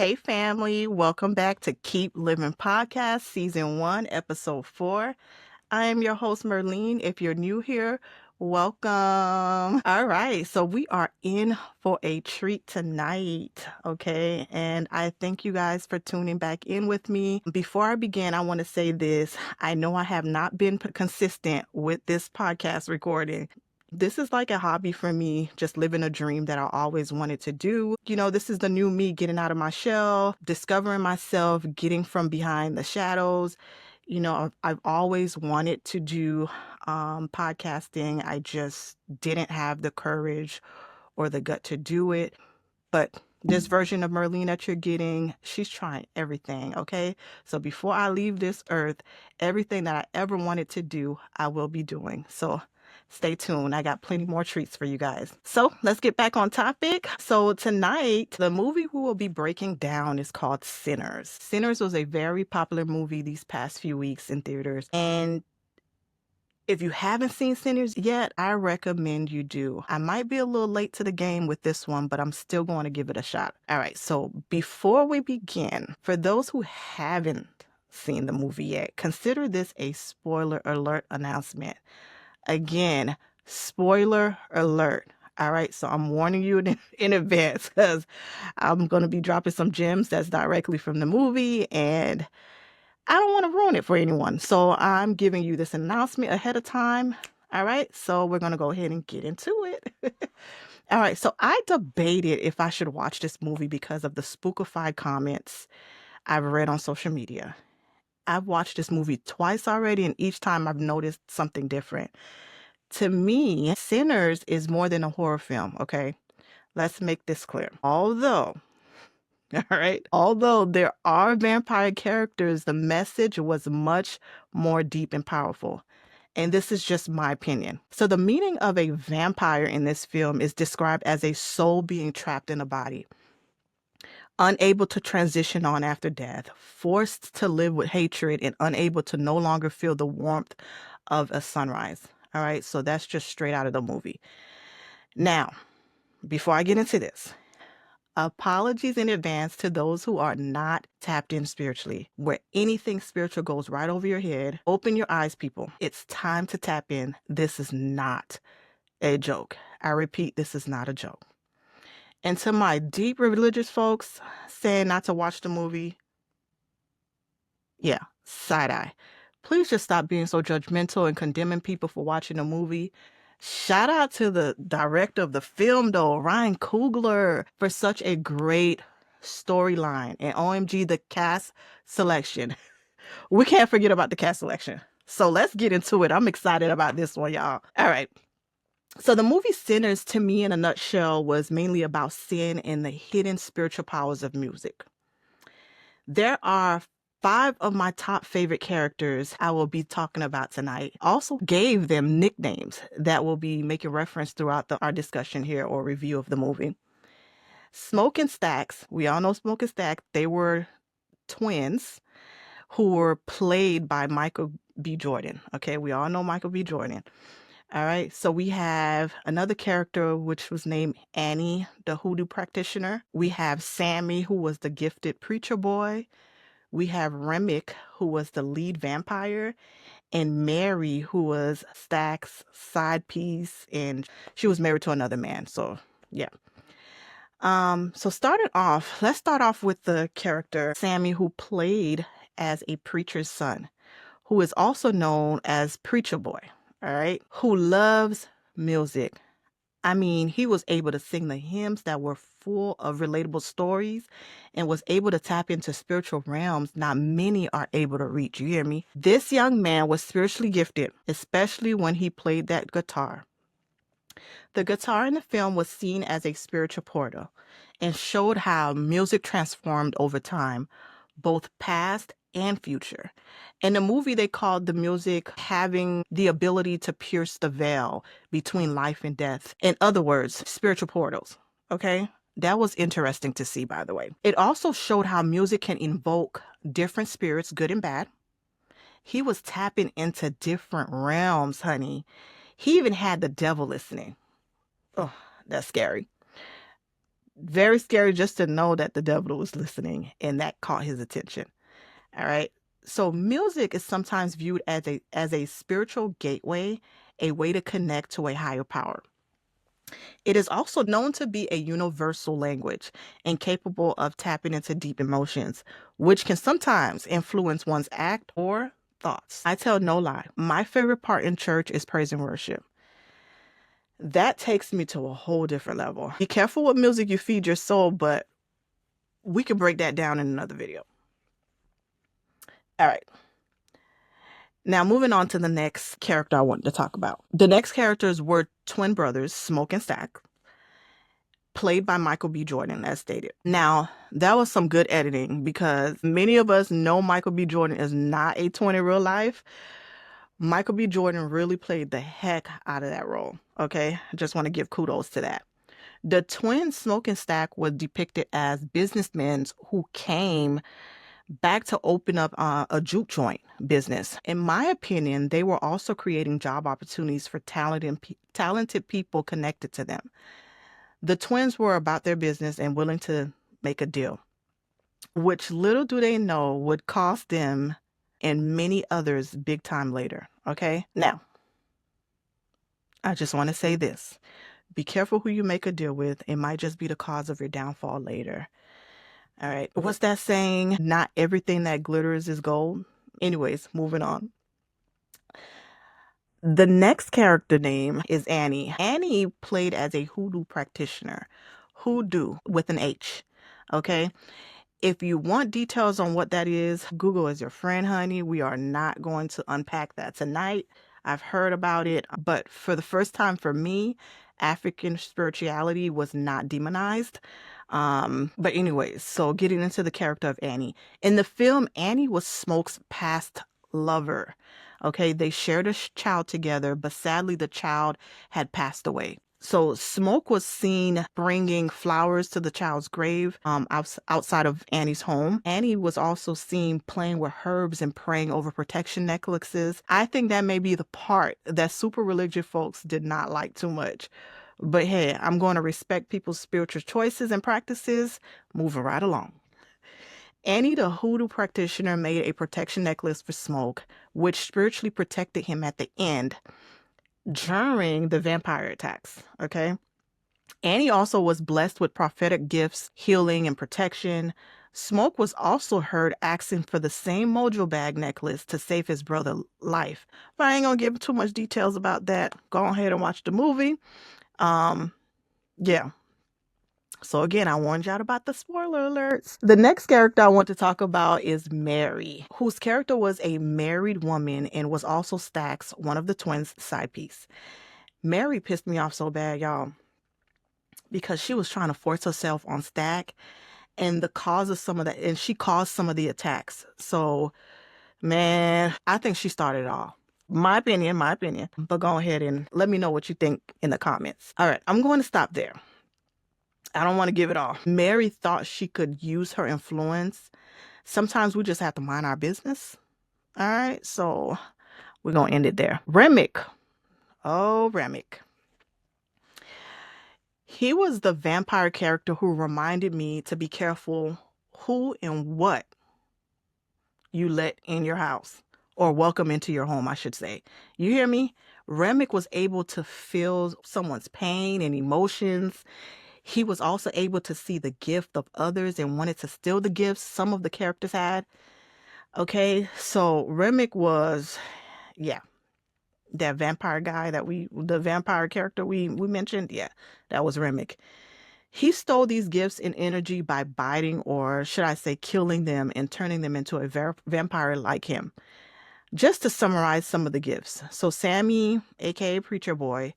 Hey, family, welcome back to Keep Living Podcast, Season 1, Episode 4. I am your host, Merlene. If you're new here, welcome. All right, so we are in for a treat tonight, okay? And I thank you guys for tuning back in with me. Before I begin, I want to say this. I know I have not been consistent with this podcast recording. This is like a hobby for me, just living a dream that I always wanted to do. This is the new me getting out of my shell, discovering myself, getting from behind the shadows. I've always wanted to do podcasting. I just didn't have the courage or the gut to do it. But this version of Merlene that you're getting, she's trying everything, okay? So before I leave this earth, everything that I ever wanted to do, I will be doing. So stay tuned. I got plenty more treats for you guys. So let's get back on topic. So tonight, the movie we will be breaking down is called Sinners. Sinners was a very popular movie these past few weeks in theaters. And if you haven't seen Sinners yet, I recommend you do. I might be a little late to the game with this one, but I'm still going to give it a shot. All right, so before we begin, for those who haven't seen the movie yet, consider this a spoiler alert announcement. Again, spoiler alert. All right, so I'm warning you in advance because I'm going to be dropping some gems that's directly from the movie, and I don't want to ruin it for anyone. So I'm giving you this announcement ahead of time. All right, so we're going to go ahead and get into it. All right, so I debated if I should watch this movie because of the spookified comments I've read on social media. I've watched this movie twice already, and each time I've noticed something different. To me, Sinners is more than a horror film, okay? Let's make this clear. All right. Although there are vampire characters, the message was much more deep and powerful. And this is just my opinion. So the meaning of a vampire in this film is described as a soul being trapped in a body, unable to transition on after death, forced to live with hatred, and unable to no longer feel the warmth of a sunrise. All right. So that's just straight out of the movie. Now, before I get into this, apologies in advance to those who are not tapped in spiritually, where anything spiritual goes right over your head. Open your eyes, people. It's time to tap in. This is not a joke. I repeat, this is not a joke. And to my deep religious folks saying not to watch the movie, yeah, side eye. Please just stop being so judgmental and condemning people for watching a movie. Shout out to the director of the film, though, Ryan Coogler, for such a great storyline. And OMG, the cast selection. We can't forget about the cast selection. So let's get into it. I'm excited about this one, y'all. All right. So the movie Sinners, to me, in a nutshell, was mainly about sin and the hidden spiritual powers of music. There are 5 of my top favorite characters I will be talking about tonight. Also gave them nicknames that will be making reference throughout our discussion here or review of the movie. Smoke and Stacks, we all know Smoke and Stack. They were twins who were played by Michael B. Jordan. Okay, we all know Michael B. Jordan. All right, so we have another character which was named Annie, the hoodoo practitioner. We have Sammy, who was the gifted preacher boy. We have Remick, who was the lead vampire, and Mary, who was Stack's side piece, and she was married to another man. So, yeah. So let's start off with the character Sammy, who played as a preacher's son, who is also known as Preacher Boy, all right, who loves music. I mean, he was able to sing the hymns that were full of relatable stories and was able to tap into spiritual realms not many are able to reach. You hear me? This young man was spiritually gifted, especially when he played that guitar. The guitar in the film was seen as a spiritual portal and showed how music transformed over time, both past and future. In the movie, they called the music having the ability to pierce the veil between life and death. In other words, spiritual portals. Okay? That was interesting to see, by the way. It also showed how music can invoke different spirits, good and bad. He was tapping into different realms, honey. He even had the devil listening. Oh, that's scary. Very scary just to know that the devil was listening and that caught his attention. All right. So music is sometimes viewed as a spiritual gateway, a way to connect to a higher power. It is also known to be a universal language and capable of tapping into deep emotions, which can sometimes influence one's act or thoughts. I tell no lie. My favorite part in church is praise and worship. That takes me to a whole different level. Be careful what music you feed your soul, but we can break that down in another video. All right. Now, moving on to the next character I wanted to talk about. The next characters were twin brothers, Smoke and Stack, played by Michael B. Jordan, as stated. Now, that was some good editing because many of us know Michael B. Jordan is not a twin in real life. Michael B. Jordan really played the heck out of that role. Okay, I just want to give kudos to that. The twin Smoke and Stack was depicted as businessmen who came back to open up a juke joint business. In my opinion, they were also creating job opportunities for talented people connected to them. The twins were about their business and willing to make a deal, which little do they know would cost them and many others big time later. Okay? Now, I just want to say this. Be careful who you make a deal with. It might just be the cause of your downfall later. All right. What's that saying? Not everything that glitters is gold. Anyways, moving on. The next character name is Annie. Annie played as a hoodoo practitioner. Hoodoo with an H. Okay. If you want details on what that is, Google is your friend, honey. We are not going to unpack that tonight. I've heard about it, but for the first time for me, African spirituality was not demonized. But anyways, so getting into the character of Annie. In the film, Annie was Smoke's past lover. Okay, they shared a child together, but sadly the child had passed away. So Smoke was seen bringing flowers to the child's grave outside of Annie's home. Annie was also seen playing with herbs and praying over protection necklaces. I think that may be the part that super religious folks did not like too much. But hey, I'm going to respect people's spiritual choices and practices. Moving right along. Annie, the hoodoo practitioner, made a protection necklace for Smoke, which spiritually protected him at the end during the vampire attacks. Okay. Annie also was blessed with prophetic gifts, healing, and protection. Smoke was also heard asking for the same mojo bag necklace to save his brother's life. But I ain't gonna give too much details about that. Go ahead and watch the movie. Yeah. So again, I warned y'all about the spoiler alerts. The next character I want to talk about is Mary, whose character was a married woman and was also Stack's, one of the twins' side piece. Mary pissed me off so bad, y'all, because she was trying to force herself on Stack and the cause of some of that, and she caused some of the attacks. So, man, I think she started it all. My opinion, but go ahead and let me know what you think in the comments. All right, I'm going to stop there. I don't want to give it all. Mary thought she could use her influence. Sometimes we just have to mind our business. All right, so we're going to end it there. Remick. Oh, Remick. He was the vampire character who reminded me to be careful who and what you let in your house or welcome into your home, I should say. You hear me? Remick was able to feel someone's pain and emotions. He was also able to see the gift of others and wanted to steal the gifts some of the characters had. Okay, so Remick was, yeah, that vampire guy the vampire character we mentioned. Yeah, that was Remick. He stole these gifts and energy by biting, or should I say killing them and turning them into a vampire like him. Just to summarize some of the gifts. So Sammy, aka Preacher Boy,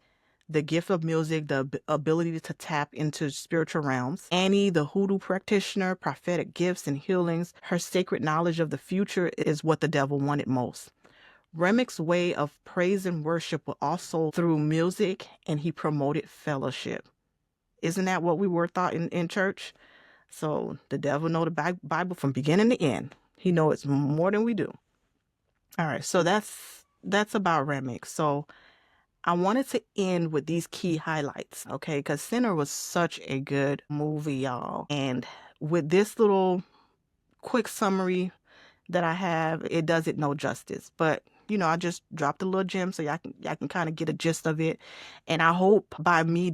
the gift of music, the ability to tap into spiritual realms. Annie, the hoodoo practitioner, prophetic gifts and healings. Her sacred knowledge of the future is what the devil wanted most. Remick's way of praise and worship was also through music, and he promoted fellowship. Isn't that what we were taught in church? So the devil know the Bible from beginning to end. He knows more than we do. All right, so that's about Remick. So I wanted to end with these key highlights, okay? Because Sinner was such a good movie, y'all. And with this little quick summary that I have, it does it no justice. But I just dropped a little gem so y'all can kind of get a gist of it. And I hope by me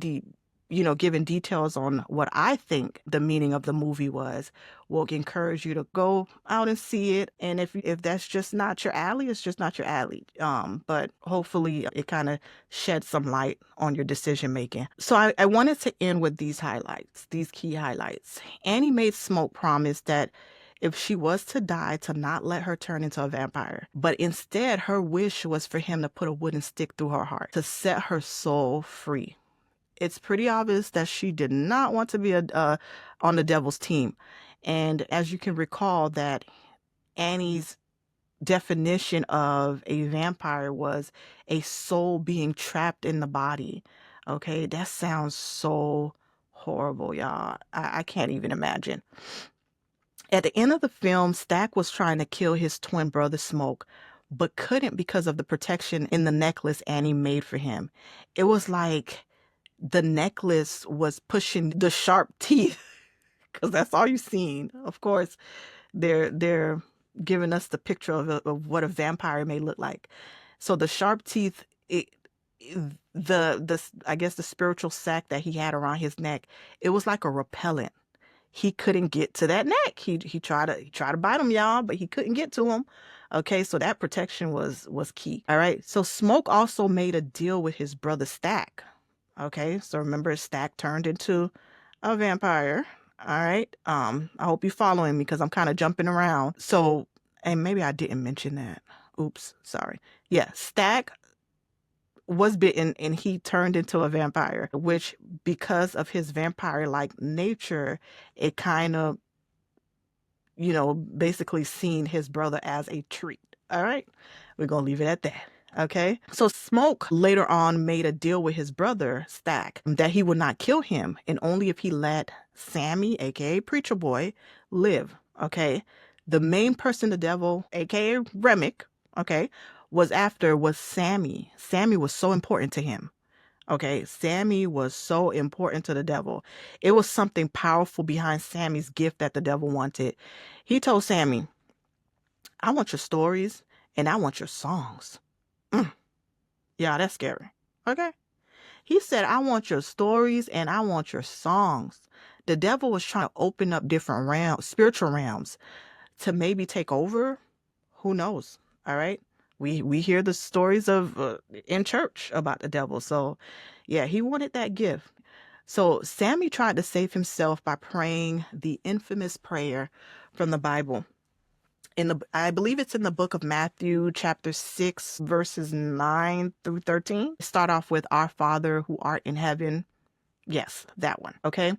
giving details on what I think the meaning of the movie was will encourage you to go out and see it. And if that's just not your alley, it's just not your alley. But hopefully it kind of sheds some light on your decision making. So I wanted to end with these highlights, these key highlights. Annie made Smoke promise that if she was to die, to not let her turn into a vampire. But instead, her wish was for him to put a wooden stick through her heart to set her soul free. It's pretty obvious that she did not want to be on the devil's team. And as you can recall, that Annie's definition of a vampire was a soul being trapped in the body. Okay, that sounds so horrible, y'all. I can't even imagine. At the end of the film, Stack was trying to kill his twin brother Smoke, but couldn't because of the protection in the necklace Annie made for him. It was like the necklace was pushing the sharp teeth, because that's all you've seen. Of course, they're giving us the picture of what a vampire may look like. So the sharp teeth, the I guess the spiritual sack that he had around his neck, it was like a repellent. He couldn't get to that neck. He tried to bite him, y'all, but he couldn't get to him. Okay, so that protection was key. All right. So Smoke also made a deal with his brother Stack. Okay, so remember Stack turned into a vampire. All right. I hope you're following me because I'm kind of jumping around. So, and maybe I didn't mention that. Oops, sorry. Yeah, Stack was bitten and he turned into a vampire, which because of his vampire-like nature, it kind of, basically seen his brother as a treat. All right. We're going to leave it at that. Okay. So Smoke later on made a deal with his brother, Stack, that he would not kill him and only if he let Sammy, aka Preacher Boy, live. Okay. The main person the devil, aka Remick, okay, was after was Sammy. Sammy was so important to him. Okay, Sammy was so important to the devil. It was something powerful behind Sammy's gift that the devil wanted. He told Sammy, I want your stories and I want your songs. Yeah, that's scary. Okay. He said, I want your stories and I want your songs. The devil was trying to open up different realms, spiritual realms, to maybe take over. Who knows? All right. We hear the stories of in church about the devil. So yeah, he wanted that gift. So Sammy tried to save himself by praying the infamous prayer from the Bible. I believe it's in the book of Matthew, chapter 6, verses 9 through 13. Start off with Our Father who art in heaven. Yes, that one. Okay.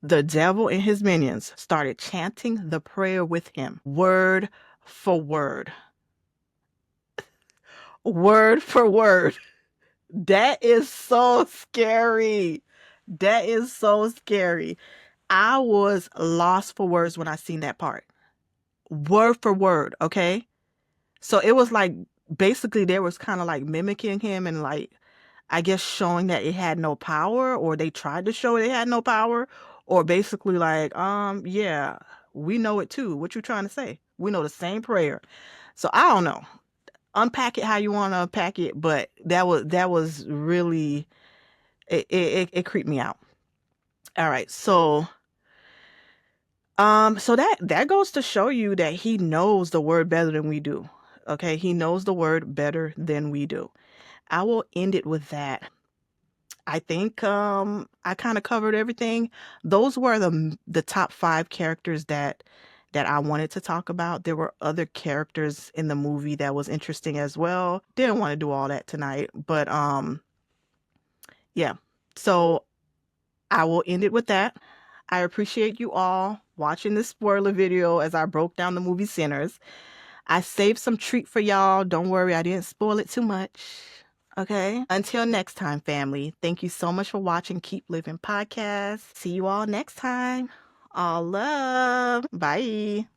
The devil and his minions started chanting the prayer with him, word for word. Word for word. That is so scary. That is so scary. I was lost for words when I seen that part. Word for word, okay? So it was like, basically they was kind of like mimicking him and like, I guess showing that it had no power, or they tried to show it had no power, or basically like, yeah, we know it too. What you trying to say? We know the same prayer. So I don't know. Unpack it how you want to unpack it, but that was really, it creeped me out. All right. So so that goes to show you that he knows the word better than we do. Okay. He knows the word better than we do. I will end it with that. I think I kind of covered everything. Those were the top 5 characters that I wanted to talk about. There were other characters in the movie that was interesting as well. Didn't want to do all that tonight, but yeah. So I will end it with that. I appreciate you all watching this spoiler video as I broke down the movie Sinners. I saved some treat for y'all. Don't worry, I didn't spoil it too much. Okay. Until next time, family. Thank you so much for watching Keep Living Podcast. See you all next time. All love. Bye.